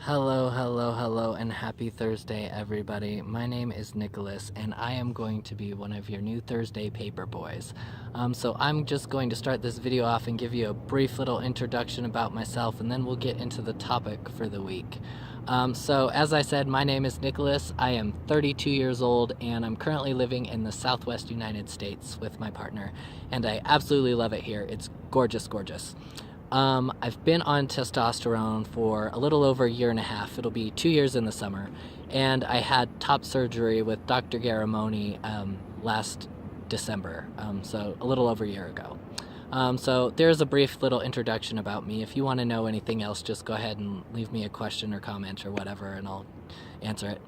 Hello, hello, hello, and happy Thursday, everybody. My name is Nicholas, and I am going to be one of your new Thursday paper boys. So I'm just going to start this video off and give you a brief little introduction about myself, and then we'll get into the topic for the week. So as I said, my name is Nicholas. I am 32 years old, and I'm currently living in the Southwest United States with my partner, and I absolutely love it here. It's gorgeous, gorgeous. I've been on testosterone for a little over a year and a half. It'll be 2 years in the summer. And I had top surgery with Dr. Garamoni last December, so a little over a year ago. So there's a brief little introduction about me. If you want to know anything else, just go ahead and leave me a question or comment or whatever, and I'll answer it.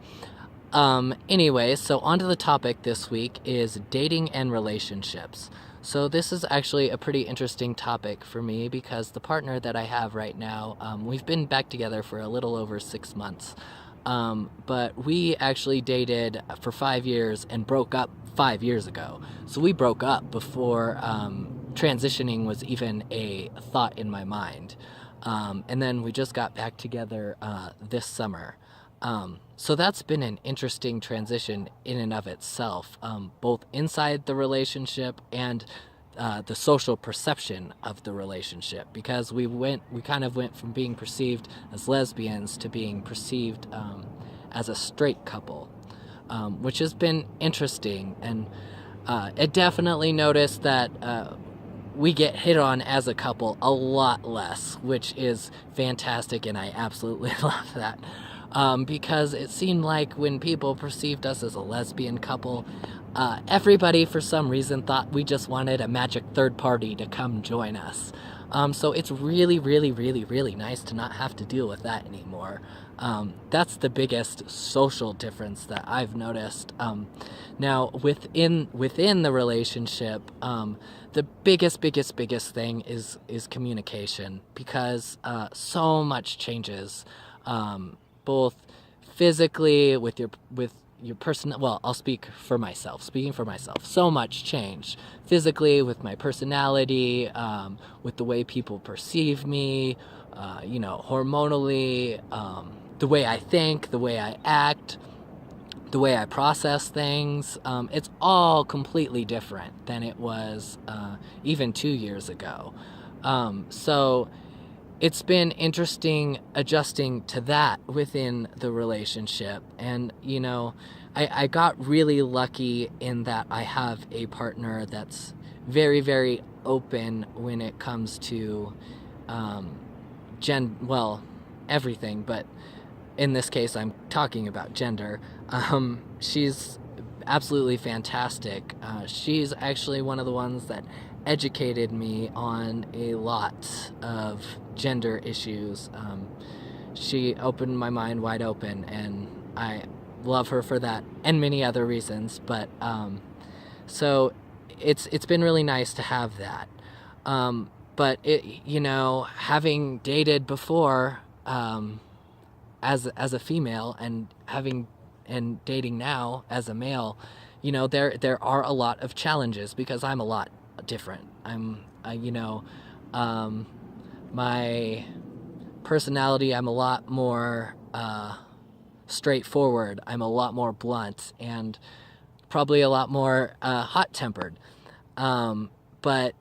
Anyway, so on to the topic this week is dating and relationships. So this is actually a pretty interesting topic for me because the partner that I have right now, we've been back together for a little over 6 months. But we actually dated for 5 years and broke up 5 years ago. So we broke up before transitioning was even a thought in my mind. And then we just got back together this summer. So that's been an interesting transition in and of itself, both inside the relationship and the social perception of the relationship, because we kind of went from being perceived as lesbians to being perceived as a straight couple, which has been interesting. And I definitely noticed that we get hit on as a couple a lot less, which is fantastic, and I absolutely love that. Because it seemed like when people perceived us as a lesbian couple, everybody for some reason thought we just wanted a magic third party to come join us. So it's really, really, really, really nice to not have to deal with that anymore. That's the biggest social difference that I've noticed. Now, within the relationship, the biggest thing is communication, because so much changes. Both physically with your person. Well, I'll speak for myself. Speaking for myself, so much change physically with my personality, with the way people perceive me, hormonally, the way I think, the way I act, the way I process things. It's all completely different than it was even 2 years ago. So it's been interesting adjusting to that within the relationship. And, I got really lucky in that I have a partner that's very, very open when it comes to everything, but in this case, I'm talking about gender. She's absolutely fantastic. She's actually one of the ones that educated me on a lot of gender issues. She opened my mind wide open, and I love her for that and many other reasons. But so it's been really nice to have that. But having dated before as a female and dating now as a male, there are a lot of challenges because I'm a lot different. My personality, I'm a lot more straightforward. I'm a lot more blunt and probably a lot more hot-tempered. But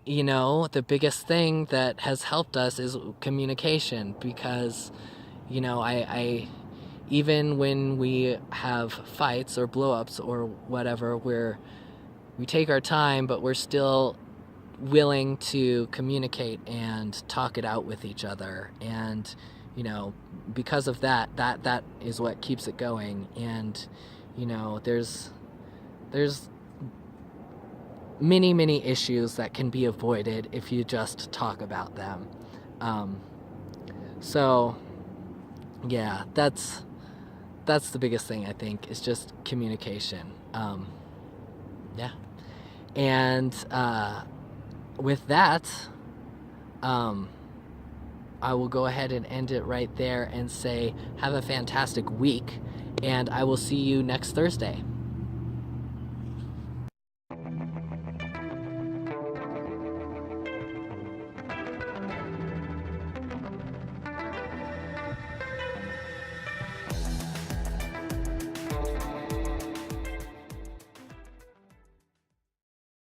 the biggest thing that has helped us is communication, because I even when we have fights or blow-ups or whatever, we take our time, but we're still willing to communicate and talk it out with each other. And, because of that is what keeps it going. And, there's many issues that can be avoided if you just talk about them. So, yeah, that's the biggest thing, I think, is just communication. Yeah. And with that, I will go ahead and end it right there and say have a fantastic week, and I will see you next Thursday.